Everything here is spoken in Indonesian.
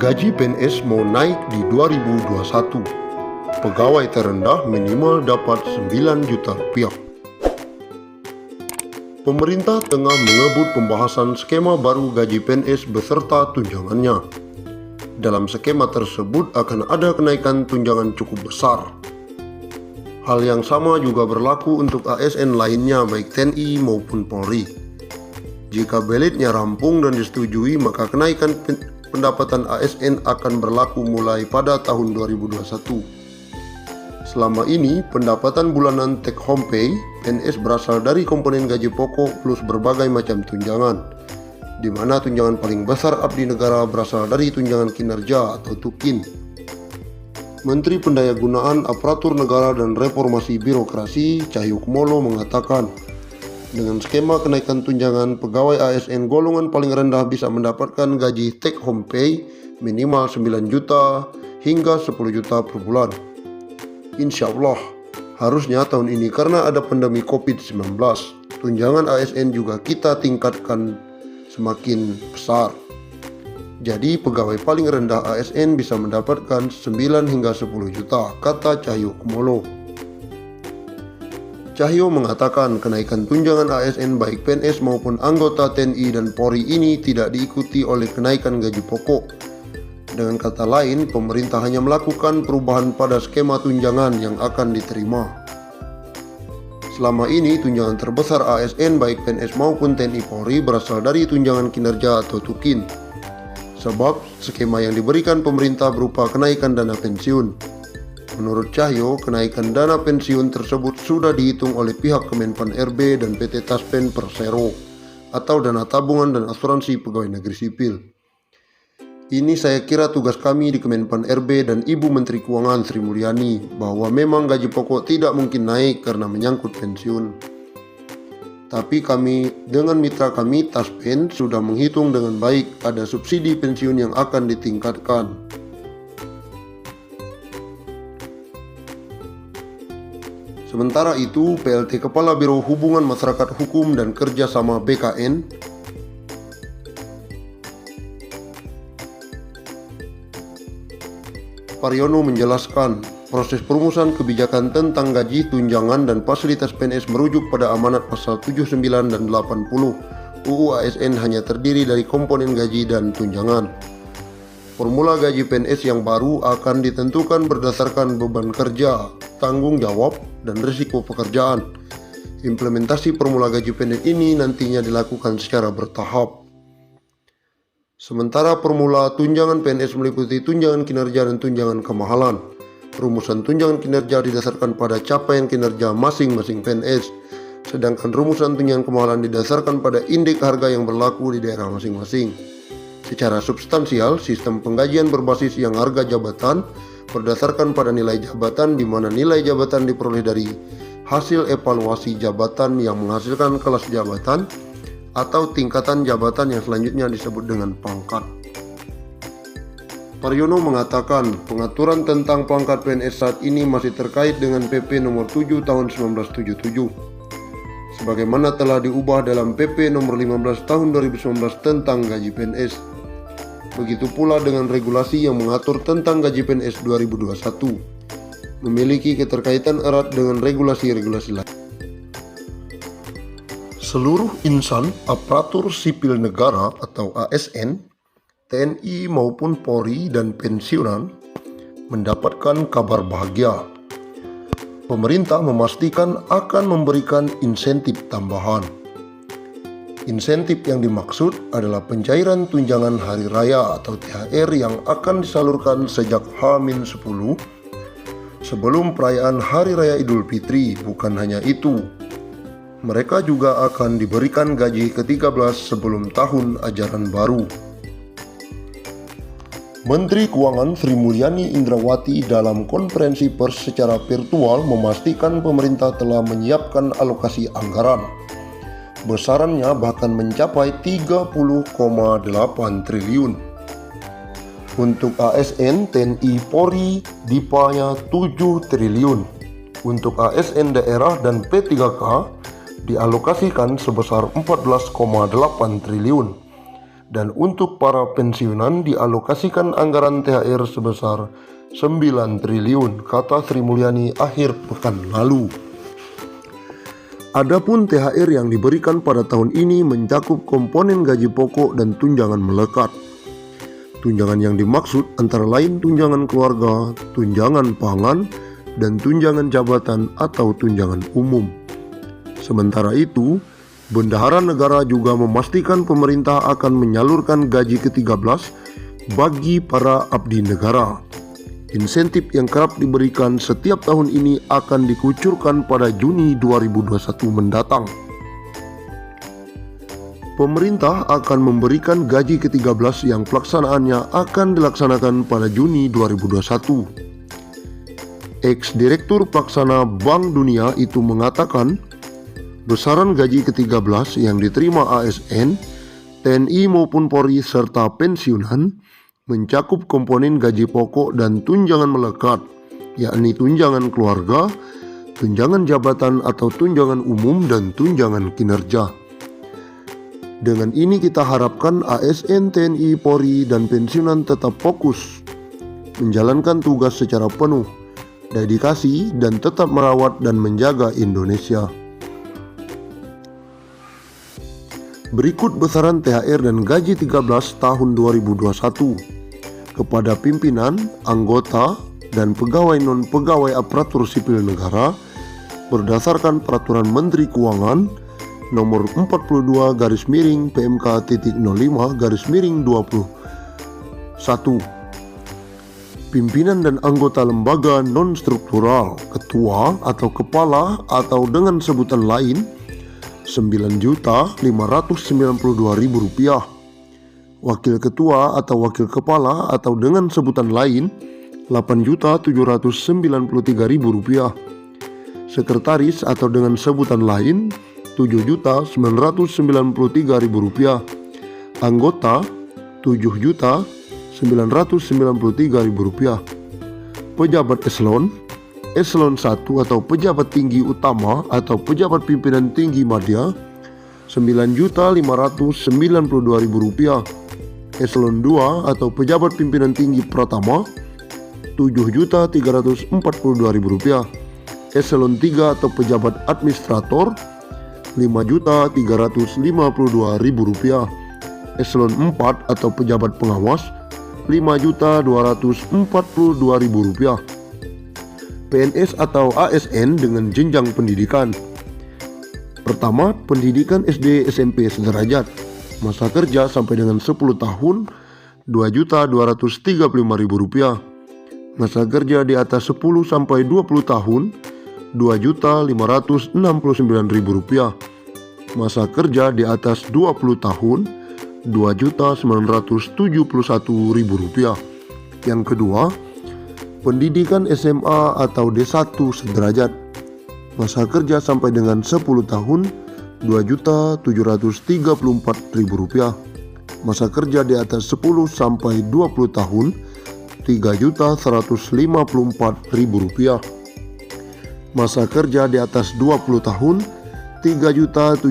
Gaji PNS mau naik di 2021. Pegawai terendah minimal dapat 9 juta rupiah. Pemerintah tengah mengebut pembahasan skema baru gaji PNS beserta tunjangannya. Dalam skema tersebut akan ada kenaikan tunjangan cukup besar. Hal yang sama juga berlaku untuk ASN lainnya baik TNI maupun Polri. Jika belitnya rampung dan disetujui, maka kenaikan pendapatan ASN akan berlaku mulai pada tahun 2021. Selama ini, pendapatan bulanan take home pay PNS berasal dari komponen gaji pokok plus berbagai macam tunjangan, di mana tunjangan paling besar abdi negara berasal dari tunjangan kinerja atau TUKIN. Menteri Pendayagunaan Aparatur Negara dan Reformasi Birokrasi Cahyokumolo mengatakan, dengan skema kenaikan tunjangan, pegawai ASN golongan paling rendah bisa mendapatkan gaji take home pay minimal 9 juta hingga 10 juta per bulan. Insya Allah, harusnya tahun ini karena ada pandemi COVID-19, tunjangan ASN juga kita tingkatkan semakin besar. Jadi pegawai paling rendah ASN bisa mendapatkan 9 hingga 10 juta, kata Cahyokumolo. Cahyo mengatakan kenaikan tunjangan ASN baik PNS maupun anggota TNI dan Polri ini tidak diikuti oleh kenaikan gaji pokok. Dengan kata lain, pemerintah hanya melakukan perubahan pada skema tunjangan yang akan diterima. Selama ini, tunjangan terbesar ASN baik PNS maupun TNI Polri berasal dari tunjangan kinerja atau TUKIN. Sebab, skema yang diberikan pemerintah berupa kenaikan dana pensiun. Menurut Cahyo, kenaikan dana pensiun tersebut sudah dihitung oleh pihak Kemenpan RB dan PT Taspen Persero atau dana tabungan dan asuransi pegawai negeri sipil. Ini saya kira tugas kami di Kemenpan RB dan Ibu Menteri Keuangan Sri Mulyani bahwa memang gaji pokok tidak mungkin naik karena menyangkut pensiun. Tapi kami dengan mitra kami Taspen sudah menghitung dengan baik ada subsidi pensiun yang akan ditingkatkan. Sementara itu, PLT Kepala Biro Hubungan Masyarakat Hukum dan Kerjasama BKN, Paryono menjelaskan, proses perumusan kebijakan tentang gaji, tunjangan, dan fasilitas PNS merujuk pada amanat pasal 79 dan 80 UU ASN hanya terdiri dari komponen gaji dan tunjangan. Formula gaji PNS yang baru akan ditentukan berdasarkan beban kerja, tanggung jawab, dan risiko pekerjaan. Implementasi formula gaji PNS ini nantinya dilakukan secara bertahap. Sementara formula tunjangan PNS meliputi tunjangan kinerja dan tunjangan kemahalan. Rumusan tunjangan kinerja didasarkan pada capaian kinerja masing-masing PNS, sedangkan rumusan tunjangan kemahalan didasarkan pada indeks harga yang berlaku di daerah masing-masing. Secara substansial, sistem penggajian berbasis yang harga jabatan berdasarkan pada nilai jabatan, di mana nilai jabatan diperoleh dari hasil evaluasi jabatan yang menghasilkan kelas jabatan atau tingkatan jabatan yang selanjutnya disebut dengan pangkat. Paryono mengatakan pengaturan tentang pangkat PNS saat ini masih terkait dengan PP nomor 7 tahun 1977 sebagaimana telah diubah dalam PP nomor 15 tahun 2019 tentang gaji PNS. Begitu pula dengan regulasi yang mengatur tentang gaji PNS 2021, memiliki keterkaitan erat dengan regulasi-regulasi lain. Seluruh insan aparatur sipil negara atau ASN, TNI maupun Polri dan pensiunan mendapatkan kabar bahagia. Pemerintah memastikan akan memberikan insentif tambahan. Insentif yang dimaksud adalah pencairan tunjangan hari raya atau THR yang akan disalurkan sejak H-10 sebelum perayaan Hari Raya Idul Fitri. Bukan hanya itu, mereka juga akan diberikan gaji ke-13 sebelum tahun ajaran baru. Menteri Keuangan Sri Mulyani Indrawati dalam konferensi pers secara virtual memastikan pemerintah telah menyiapkan alokasi anggaran. Besarannya bahkan mencapai 30,8 triliun. Untuk ASN, TNI, Polri, DIPA-nya 7 triliun. Untuk ASN daerah dan P3K dialokasikan sebesar 14,8 triliun. Dan untuk para pensiunan dialokasikan anggaran THR sebesar 9 triliun, kata Sri Mulyani akhir pekan lalu. Adapun THR yang diberikan pada tahun ini mencakup komponen gaji pokok dan tunjangan melekat. Tunjangan yang dimaksud antara lain tunjangan keluarga, tunjangan pangan, dan tunjangan jabatan atau tunjangan umum. Sementara itu, Bendahara Negara juga memastikan pemerintah akan menyalurkan gaji ke-13 bagi para abdi negara. Insentif yang kerap diberikan setiap tahun ini akan dikucurkan pada Juni 2021 mendatang. Pemerintah akan memberikan gaji ke-13 yang pelaksanaannya akan dilaksanakan pada Juni 2021. Ex-Direktur Pelaksana Bank Dunia itu mengatakan, besaran gaji ke-13 yang diterima ASN, TNI maupun Polri serta pensiunan mencakup komponen gaji pokok dan tunjangan melekat, yakni tunjangan keluarga, tunjangan jabatan atau tunjangan umum, dan tunjangan kinerja. Dengan ini kita harapkan ASN, TNI, Polri, dan pensiunan tetap fokus menjalankan tugas secara penuh, dedikasi, dan tetap merawat dan menjaga Indonesia. Berikut besaran THR dan gaji 13 tahun 2021 kepada pimpinan, anggota, dan pegawai non-pegawai aparatur sipil negara berdasarkan Peraturan Menteri Keuangan Nomor 42/05-05-21. Pimpinan dan anggota lembaga non-struktural, ketua atau kepala atau dengan sebutan lain Rp9.592.000, wakil ketua atau wakil kepala atau dengan sebutan lain Rp8.793.000, sekretaris atau dengan sebutan lain Rp7.993.000, anggota Rp7.993.000, pejabat Eselon 1 atau pejabat tinggi utama atau pejabat pimpinan tinggi madya Rp9.592.000, Eselon 2 atau pejabat pimpinan tinggi pratama Rp7.342.000, Eselon 3 atau pejabat administrator Rp5.352.000, Eselon 4 atau pejabat pengawas Rp5.242.000. PNS atau ASN dengan jenjang pendidikan. Pertama, pendidikan SD SMP sederajat, masa kerja sampai dengan 10 tahun Rp2.235.000, masa kerja di atas 10 sampai 20 tahun Rp2.569.000, masa kerja di atas 20 tahun Rp2.971.000. Yang kedua, pendidikan SMA atau D1 sederajat, masa kerja sampai dengan 10 tahun Rp2.734.000, masa kerja di atas 10 sampai 20 tahun Rp3.154.000, masa kerja di atas 20 tahun Rp3.7